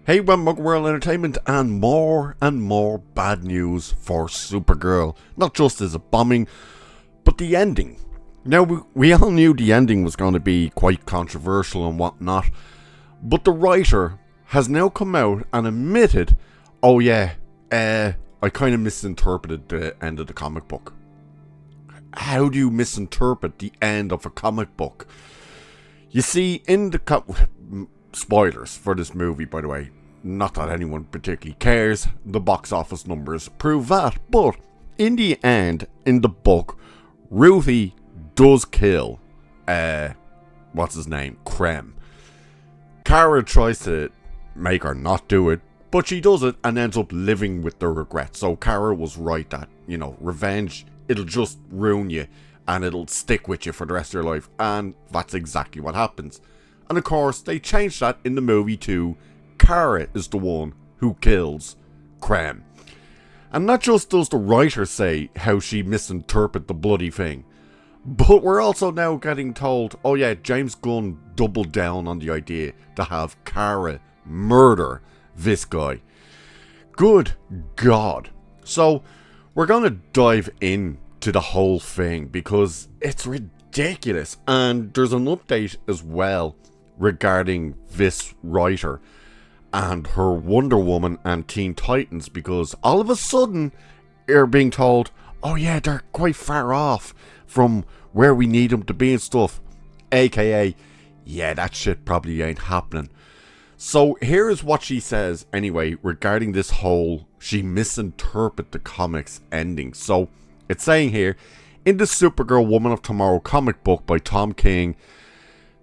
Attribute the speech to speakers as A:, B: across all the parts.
A: Hey, welcome World Entertainment, and more bad news for Supergirl. Not just as a bombing, but the ending. Now, we all knew the ending was going to be quite controversial and whatnot, but the writer has now come out and admitted, oh yeah, I kind of misinterpreted the end of the comic book. How do you misinterpret the end of a comic book? You see, in the spoilers for this movie, by the way, not that anyone particularly cares, the box office numbers prove that, but in the end, in the book, Ruthie does kill, what's his name, Krem. Kara tries to make her not do it, but she does it and ends up living with the regret. So Kara was right that, revenge, it'll just ruin you and it'll stick with you for the rest of your life, and that's exactly what happens. And of course, they changed that in the movie too. Kara is the one who kills Krem. And not just does the writer say how she misinterpreted the bloody thing, but we're also now getting told, oh yeah, James Gunn doubled down on the idea to have Kara murder this guy. Good God. So we're going to dive into the whole thing because it's ridiculous. And there's an update as well regarding this writer and her Wonder Woman and Teen Titans, because all of a sudden you're being told, oh yeah, they're quite far off from where we need them to be and stuff, aka yeah, that shit probably ain't happening. So here is what she says anyway regarding this whole she misinterpreted the comics ending. So it's saying here, in the Supergirl Woman of Tomorrow comic book by Tom King,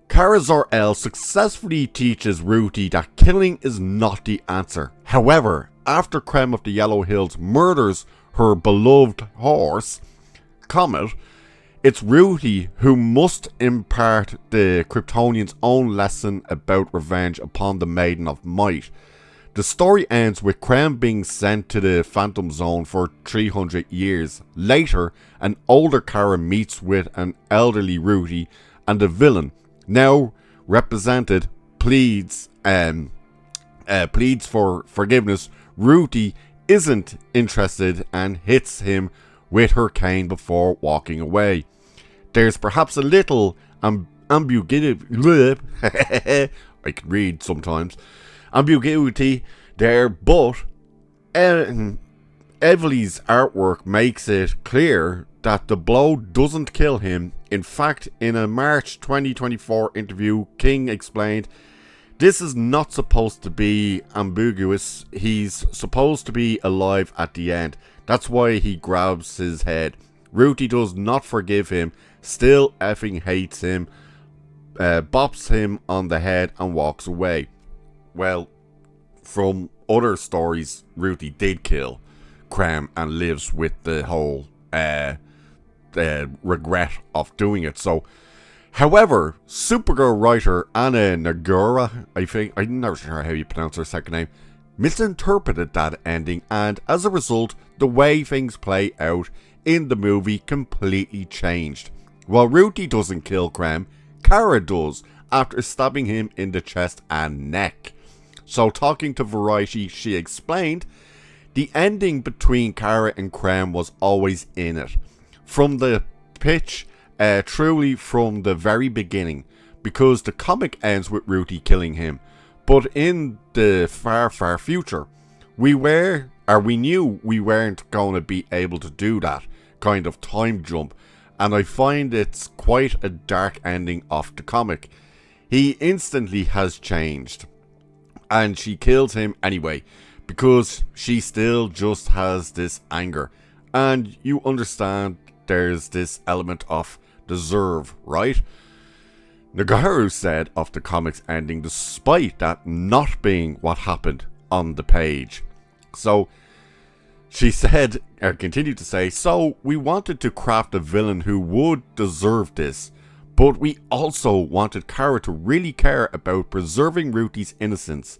A: Kara Zor-El successfully teaches Ruthie that killing is not the answer. However, after Krem of the Yellow Hills murders her beloved horse, Comet, it's Ruthie who must impart the Kryptonians' own lesson about revenge upon the Maiden of Might. The story ends with Krem being sent to the Phantom Zone for 300 years. Later, an older Kara meets with an elderly Ruthie, and the villain, now represented, pleads for forgiveness. Ruthie isn't interested and hits him with her cane before walking away. There's perhaps a little ambiguity. I can read sometimes. Ambiguity there, but Evely's artwork makes it clear that the blow doesn't kill him. In fact, in a March 2024 interview, King explained, this is not supposed to be ambiguous. He's supposed to be alive at the end. That's why he grabs his head. Ruthie does not forgive him, still effing hates him, bops him on the head and walks away. Well, from other stories, Ruthie did kill Krem and lives with the whole regret of doing it. So, however, Supergirl writer Anna Nagura, I'm never sure how you pronounce her second name, misinterpreted that ending, and as a result, the way things play out in the movie completely changed. While Ruthie doesn't kill Krem, Kara does, after stabbing him in the chest and neck. So talking to Variety, she explained, the ending between Kara and Krem was always in it. From the pitch, truly from the very beginning, because the comic ends with Ruthie killing him. But in the far future, we knew we weren't going to be able to do that kind of time jump, and I find it's quite a dark ending of the comic. He instantly has changed, and she kills him anyway, because she still just has this anger. And you understand there's this element of deserve, right? Nagaru said of the comic's ending, despite that not being what happened on the page. So she said, or continued to say, so we wanted to craft a villain who would deserve this, but we also wanted Kara to really care about preserving Ruthie's innocence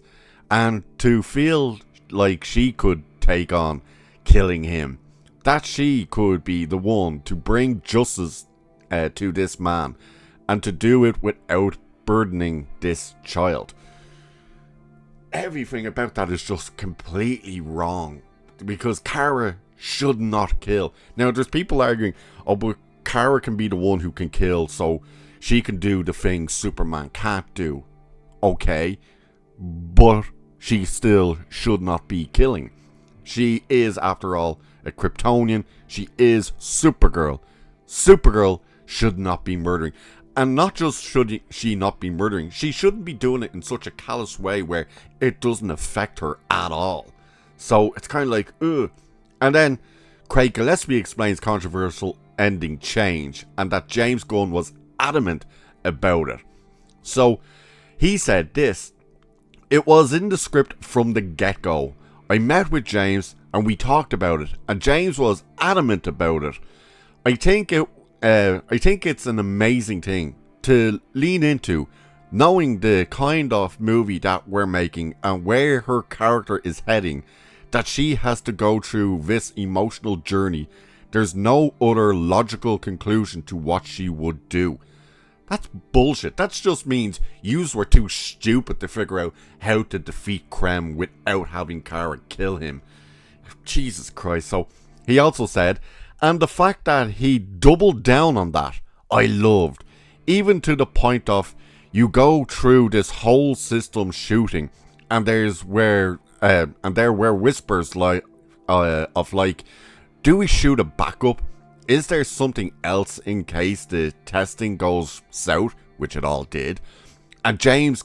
A: and to feel like she could take on killing him. That she could be the one to bring justice to this man, and to do it without burdening this child. everything about that is just completely wrong. Because Kara should not kill. Now, there's people arguing, oh, but Kara can be the one who can kill, so she can do the things Superman can't do. Okay, but she still should not be killing. She is, after all, a Kryptonian. She is Supergirl. Supergirl should not be murdering. And not just should she not be murdering, she shouldn't be doing it in such a callous way where it doesn't affect her at all. So it's kind of like, ugh. And then Craig Gillespie explains controversial ending change and that James Gunn was adamant about it. So he said this: "It was in the script from the get-go. I met with James and we talked about it, and James was adamant about it. I think it's an amazing thing to lean into, knowing the kind of movie that we're making and where her character is heading, that she has to go through this emotional journey. There's no other logical conclusion to what she would do." That's bullshit. That just means yous were too stupid to figure out how to defeat Krem without having Kara kill him. Jesus Christ. So he also said, and the fact that he doubled down on that, I loved. Even to the point of, you go through this whole system shooting, and there's where whispers like of like, do we shoot a backup? Is there something else in case the testing goes south, which it all did? And James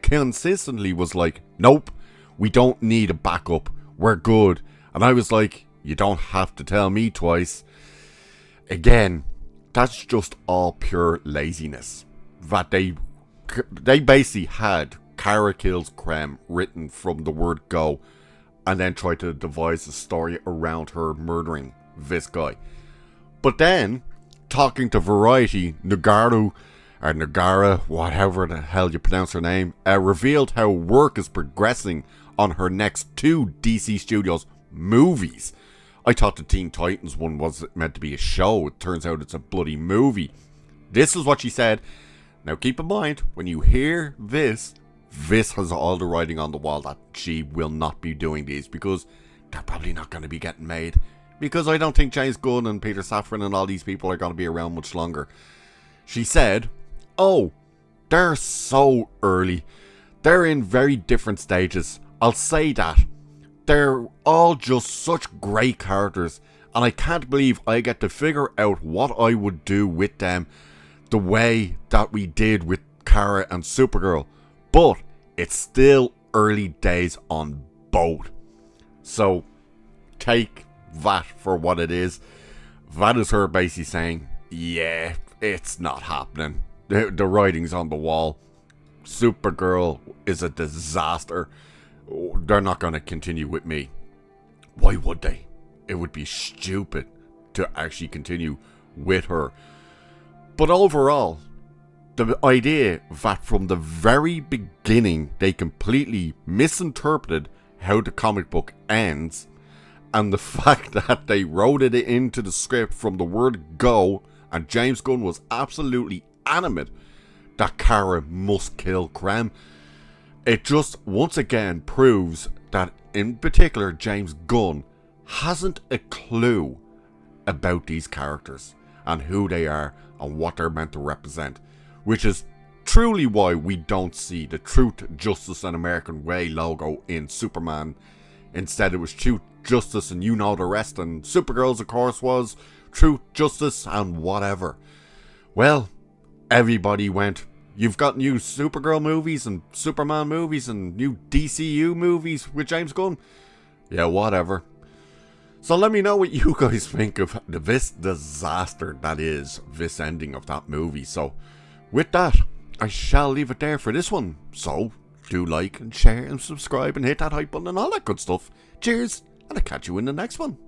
A: consistently was like, nope, we don't need a backup. We're good. And I was like, you don't have to tell me twice. Again, that's just all pure laziness. That they basically had Kara kills Krem written from the word go, and then tried to devise a story around her murdering this guy. But then, talking to Variety, Nagara, whatever the hell you pronounce her name, revealed how work is progressing on her next 2 DC Studios movies. I thought the Teen Titans one was meant to be a show. It turns out it's a bloody movie. This is what she said. Now keep in mind, when you hear this has all the writing on the wall that she will not be doing these, because they're probably not going to be getting made. Because I don't think James Gunn and Peter Safran and all these people are going to be around much longer. She said, oh, they're so early. They're in very different stages. I'll say that. They're all just such great characters, and I can't believe I get to figure out what I would do with them the way that we did with Kara and Supergirl. But it's still early days on both. So take that for what it is. That is her basically saying, yeah, it's not happening. The writing's on the wall. Supergirl is a disaster. They're not going to continue with me. Why would they? It would be stupid to actually continue with her. But overall, the idea that from the very beginning they completely misinterpreted how the comic book ends, and the fact that they wrote it into the script from the word go, and James Gunn was absolutely adamant that Kara must kill Krem, it just once again proves that in particular James Gunn hasn't a clue about these characters and who they are and what they're meant to represent, which is truly why we don't see the Truth, Justice and American Way logo in Superman. Instead it was Truth, Justice and you know the rest, and Supergirl's of course was Truth, Justice and whatever. Well, everybody went, you've got new Supergirl movies and Superman movies and new DCU movies with James Gunn? Yeah, whatever. So let me know what you guys think of this disaster that is this ending of that movie. So with that, I shall leave it there for this one. So do like and share and subscribe and hit that hype button and all that good stuff. Cheers, and I'll catch you in the next one.